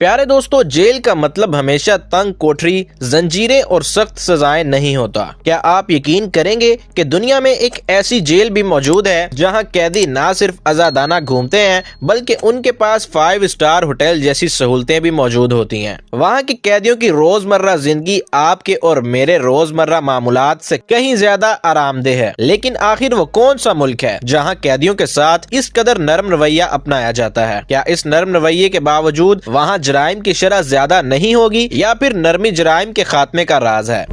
प्यारे दोस्तों, जेल का मतलब हमेशा तंग कोठरी, जंजीरें और सख्त सजाएं नहीं होता। क्या आप यकीन करेंगे कि दुनिया में एक ऐसी जेल भी मौजूद है जहां कैदी ना सिर्फ आजादाना घूमते हैं बल्कि उनके पास 5 स्टार होटल जैसी सहूलतें भी मौजूद होती हैं। वहां के कैदियों की रोजमर्रा जिंदगी आपके और मेरे रोजमर्रा मामूलात से कहीं ज्यादा आरामदेह है। लेकिन आखिर वो कौन सा मुल्क है जहाँ कैदियों के साथ इस कदर नरम रवैया अपनाया जाता है? क्या इस नरम रवैये के बावजूद वहाँ जराइम की शरह ज्यादा नहीं होगी या फिर नरमी जराइम के खात्मे का राज है?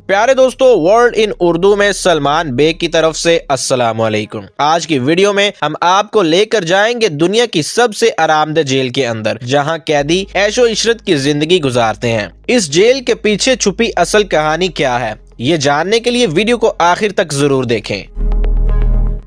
प्यारे दोस्तों, वर्ल्ड इन उर्दू में सलमान बेग की तरफ से अस्सलाम वालेकुम। आज की वीडियो में हम आपको लेकर जाएंगे दुनिया की सबसे आरामदेह जेल के अंदर, जहां कैदी ऐशो इशरत की जिंदगी गुजारते हैं। इस जेल के पीछे छुपी असल कहानी क्या है, ये जानने के लिए वीडियो को आखिर तक जरूर देखें।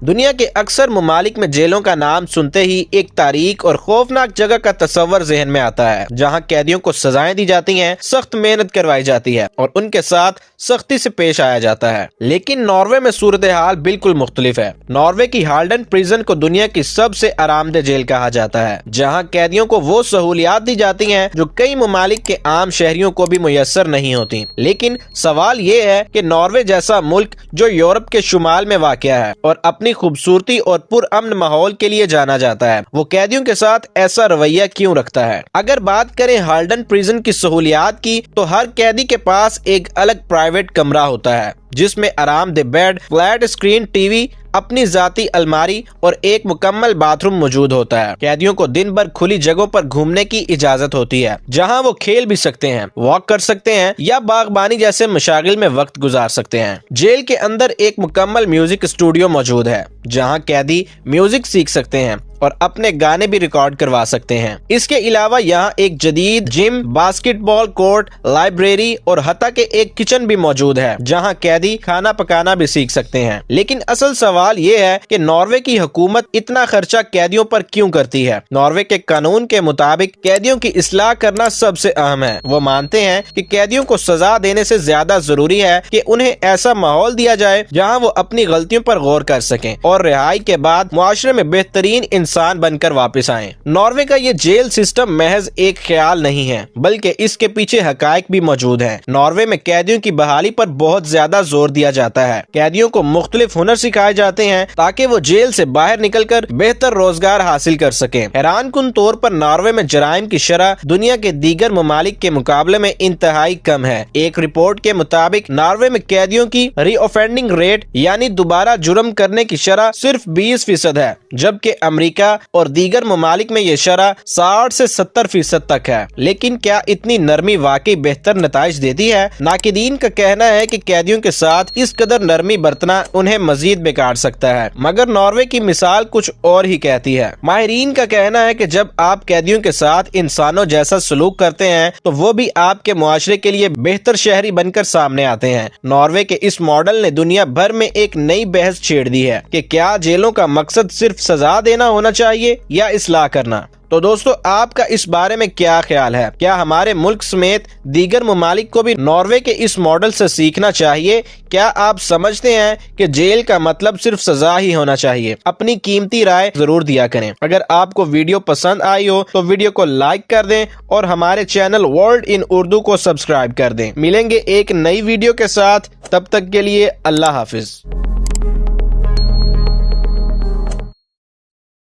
दुनिया के अक्सर ममालिक में जेलों का नाम सुनते ही एक तारीक और खौफनाक जगह का तस्वर जहन में आता है, जहां कैदियों को सजाएं दी जाती हैं, सख्त मेहनत करवाई जाती है और उनके साथ सख्ती से पेश आया जाता है। लेकिन नॉर्वे में सूरत हाल बिल्कुल मुख्तलिफ है। नॉर्वे की हाल्डन प्रिजन को दुनिया की सबसे आरामदेह जेल कहा जाता है, जहाँ कैदियों को वो सहूलियात दी जाती हैं जो कई ममालिक के आम शहरियों को भी मुयस्सर नहीं होती। लेकिन सवाल ये है कि नॉर्वे जैसा मुल्क जो यूरोप के शुमाल में वाक़या है और अपनी खूबसूरती और पुरअमन माहौल के लिए जाना जाता है, वो कैदियों के साथ ऐसा रवैया क्यों रखता है? अगर बात करें हाल्डन प्रिजन की सहूलियात की, तो हर कैदी के पास एक अलग प्राइवेट कमरा होता है जिसमें आरामदेह बेड, फ्लैट स्क्रीन टीवी, अपनी जाती अलमारी और एक मुकम्मल बाथरूम मौजूद होता है। कैदियों को दिन भर खुली जगहों पर घूमने की इजाजत होती है, जहां वो खेल भी सकते हैं, वॉक कर सकते हैं या बागबानी जैसे मशागिल में वक्त गुजार सकते हैं। जेल के अंदर एक मुकम्मल म्यूजिक स्टूडियो मौजूद है, जहां कैदी म्यूजिक सीख सकते हैं और अपने गाने भी रिकॉर्ड करवा सकते हैं। इसके अलावा यहाँ एक जदीद जिम, बास्केटबॉल कोर्ट, लाइब्रेरी और हत्ता के एक किचन भी मौजूद है, जहाँ कैदी खाना पकाना भी सीख सकते हैं। लेकिन असल सवाल ये है कि नॉर्वे की हुकूमत इतना खर्चा कैदियों पर क्यों करती है? नॉर्वे के कानून के मुताबिक कैदियों की इस्लाह करना सबसे अहम है। वो मानते हैं कि कैदियों को सजा देने से ज्यादा जरूरी है कि उन्हें ऐसा माहौल दिया जाए जहाँ वो अपनी गलतियों पर गौर कर सकें और रिहाई के बाद मुआशरे में बेहतरीन इंसान बनकर वापस आएं। नॉर्वे का ये जेल सिस्टम महज एक ख्याल नहीं है, बल्कि इसके पीछे हकाइक भी मौजूद हैं। नॉर्वे में कैदियों की बहाली पर बहुत ज्यादा जोर दिया जाता है। कैदियों को मुख्तलिफ हुनर सिखाए जाते हैं ताकि वो जेल से बाहर निकलकर बेहतर रोजगार हासिल कर सकें। हैरानकुन तौर पर नॉर्वे में जराइम की शरह दुनिया के दीगर ममालिक के मुकाबले में इंतहाई कम है। एक रिपोर्ट के मुताबिक नॉर्वे में कैदियों की रीऑफेंडिंग रेट यानी दोबारा जुर्म करने की शरह सिर्फ 20% है, जबकि अमेरिका और दीगर ममालिक में ये शरह 60 से 70% तक है। लेकिन क्या इतनी नरमी वाकई बेहतर नताइज देती है? नाकिदीन का कहना है कि कैदियों के साथ इस कदर नरमी बरतना उन्हें मजीद बिगाड़ सकता है, मगर नॉर्वे की मिसाल कुछ और ही कहती है। माहिरीन का कहना है कि जब आप कैदियों के साथ इंसानों जैसा सलूक करते हैं तो वो भी आपके मुआशरे के लिए बेहतर शहरी बनकर सामने आते हैं। नॉर्वे के इस मॉडल ने दुनिया भर में एक नई बहस छेड़ दी है कि क्या जेलों का मकसद सिर्फ सजा देना होना चाहिए या इस्लाह करना। तो दोस्तों, आपका इस बारे में क्या ख्याल है? क्या हमारे मुल्क समेत दीगर ममालिक को भी नॉर्वे के इस मॉडल से सीखना चाहिए? क्या आप समझते हैं कि जेल का मतलब सिर्फ सजा ही होना चाहिए? अपनी कीमती राय जरूर दिया करें। अगर आपको वीडियो पसंद आई हो तो वीडियो को लाइक कर दें और हमारे चैनल वर्ल्ड इन उर्दू को सब्सक्राइब कर दें। मिलेंगे एक नई वीडियो के साथ, तब तक के लिए अल्लाह हाफिज।